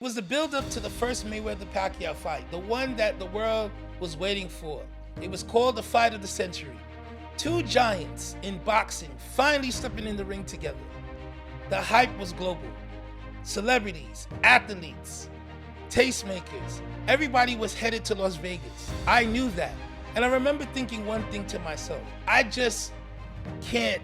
It was the build-up to the first Mayweather-Pacquiao fight, the one that the world was waiting for. It was called the fight of the century. Two giants in boxing finally stepping in the ring together. The hype was global. Celebrities, athletes, tastemakers, everybody was headed to Las Vegas. I knew that. And I remember thinking one thing to myself, I just can't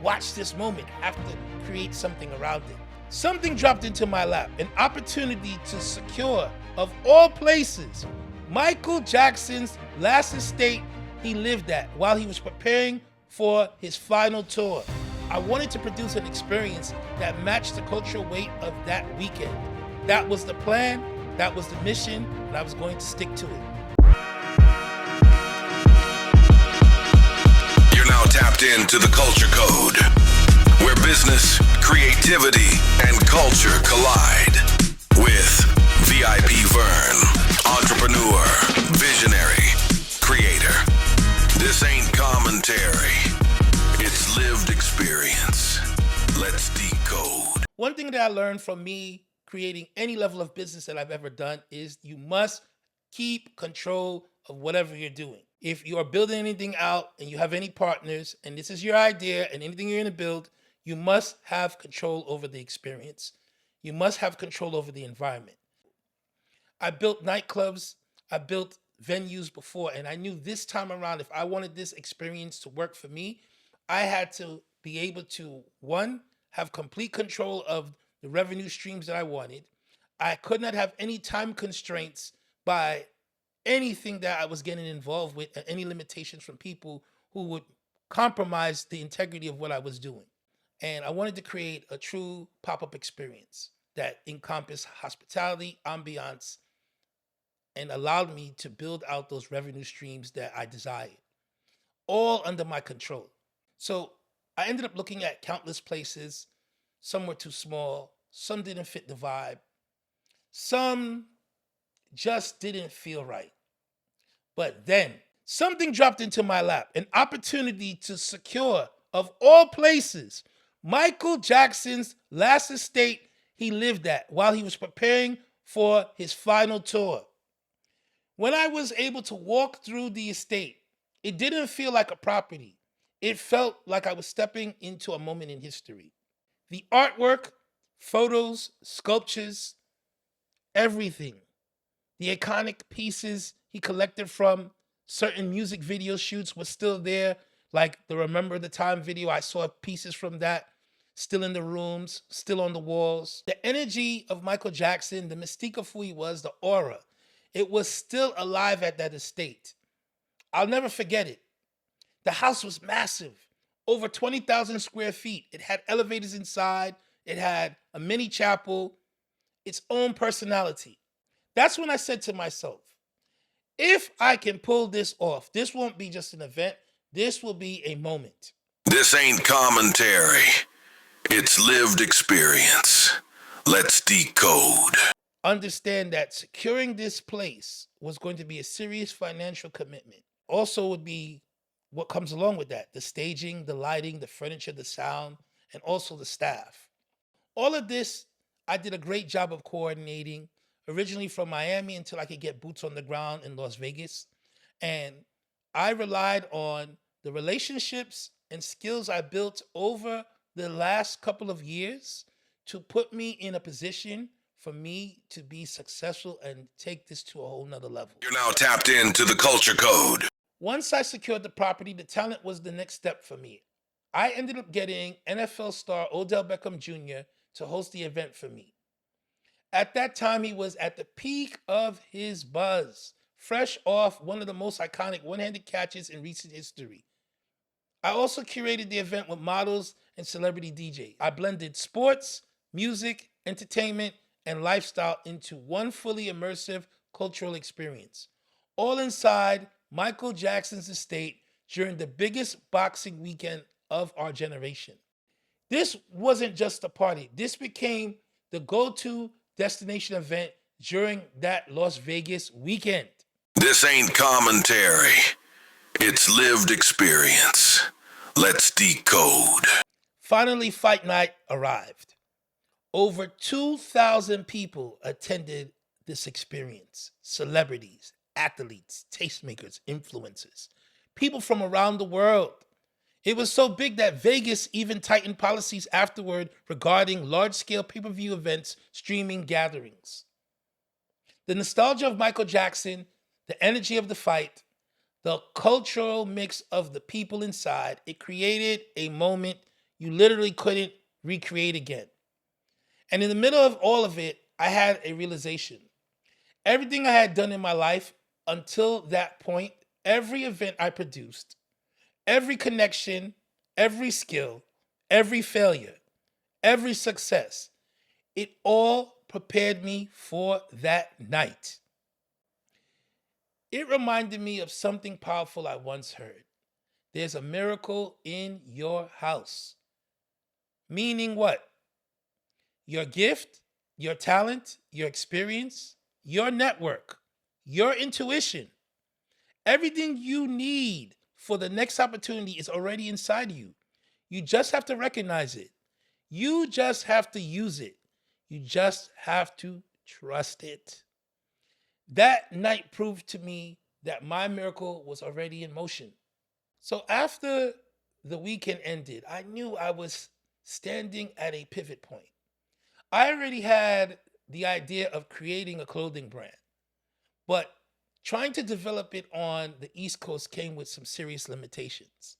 watch this moment. I have to create something around it. Something dropped into my lap, an opportunity to secure, of all places, Michael Jackson's last estate he lived at while he was preparing for his final tour. I wanted to produce an experience that matched the cultural weight of that weekend. That was the plan, that was the mission, and I was going to stick to it. You're now tapped into the Culture Code, where business, creativity, and culture collide. With VIP Vern, entrepreneur, visionary, creator. This ain't commentary, it's lived experience. Let's decode. One thing that I learned from me creating any level of business that I've ever done is you must keep control of whatever you're doing. If you are building anything out and you have any partners and this is your idea and anything you're going to build, you must have control over the experience. You must have control over the environment. I built nightclubs, I built venues before, and I knew this time around, if I wanted this experience to work for me, I had to be able to, one, have complete control of the revenue streams that I wanted. I could not have any time constraints by anything that I was getting involved with, and any limitations from people who would compromise the integrity of what I was doing. And I wanted to create a true pop-up experience that encompassed hospitality, ambiance, and allowed me to build out those revenue streams that I desired, all under my control. So I ended up looking at countless places. Some were too small, some didn't fit the vibe, some just didn't feel right. But then something dropped into my lap, an opportunity to secure, of all places, Michael Jackson's last estate he lived at while he was preparing for his final tour. When I was able to walk through the estate, it didn't feel like a property. It felt like I was stepping into a moment in history. The artwork, photos, sculptures, everything. The iconic pieces he collected from certain music video shoots was still there, like the Remember the Time video. I saw pieces from that still in the rooms, still on the walls. The energy of Michael Jackson, the mystique of who he was, the aura, it was still alive at that estate. I'll never forget it. The house was massive, over 20,000 square feet. It had elevators inside. It had a mini chapel, its own personality. That's when I said to myself, if I can pull this off, this won't be just an event. This will be a moment. This ain't commentary, it's lived experience. Let's decode. Understand that securing this place was going to be a serious financial commitment. Also would be what comes along with that, the staging, the lighting, the furniture, the sound, and also the staff. All of this, I did a great job of coordinating, originally from Miami until I could get boots on the ground in Las Vegas. And I relied on the relationships and skills I built over the last couple of years to put me in a position for me to be successful and take this to a whole nother level. You're now tapped into the Culture Code. Once I secured the property, the talent was the next step for me. I ended up getting NFL star Odell Beckham Jr. to host the event for me. At that time, he was at the peak of his buzz, fresh off one of the most iconic one-handed catches in recent history. I also curated the event with models and celebrity DJs. I blended sports, music, entertainment, and lifestyle into one fully immersive cultural experience, all inside Michael Jackson's estate during the biggest boxing weekend of our generation. This wasn't just a party. This became the go-to destination event during that Las Vegas weekend. This ain't commentary, it's lived experience. Let's decode. Finally, fight night arrived. Over 2,000 people attended this experience: celebrities, athletes, tastemakers, influencers, people from around the world. It was so big that Vegas even tightened policies afterward regarding large scale pay per view events, streaming gatherings. The nostalgia of Michael Jackson, the energy of the fight, the cultural mix of the people inside, it created a moment you literally couldn't recreate again. And in the middle of all of it, I had a realization. Everything I had done in my life until that point, every event I produced, every connection, every skill, every failure, every success, it all prepared me for that night. It reminded me of something powerful I once heard. There's a miracle in your house. Meaning what? Your gift, your talent, your experience, your network, your intuition, everything you need for the next opportunity is already inside you. You just have to recognize it. You just have to use it. You just have to trust it. That night proved to me that my miracle was already in motion. So after the weekend ended, I knew I was standing at a pivot point. I already had the idea of creating a clothing brand, but trying to develop it on the East Coast came with some serious limitations.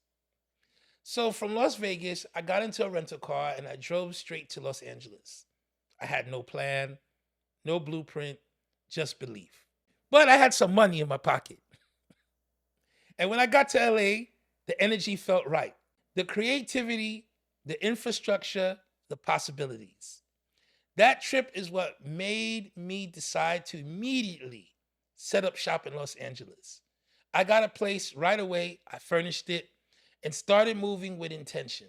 So from Las Vegas, I got into a rental car and I drove straight to Los Angeles. I had no plan, no blueprint, just belief. But I had some money in my pocket. And when I got to LA, the energy felt right. The creativity, the infrastructure, the possibilities. That trip is what made me decide to immediately set up shop in Los Angeles. I got a place right away, I furnished it, and started moving with intention.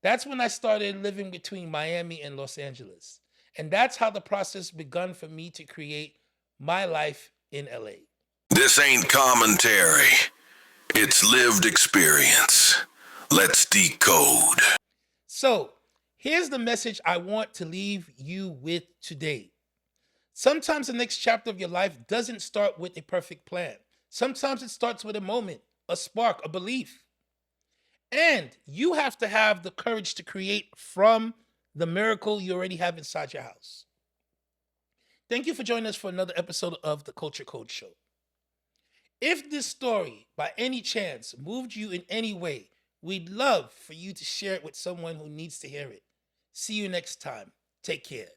That's when I started living between Miami and Los Angeles. And that's how the process begun for me to create my life in LA. This ain't commentary. It's lived experience. Let's decode. So, here's the message I want to leave you with today. Sometimes the next chapter of your life doesn't start with a perfect plan. Sometimes it starts with a moment, a spark, a belief. And you have to have the courage to create from the miracle you already have inside your house. Thank you for joining us for another episode of the Culture Code Show. If this story, by any chance, moved you in any way, we'd love for you to share it with someone who needs to hear it. See you next time. Take care.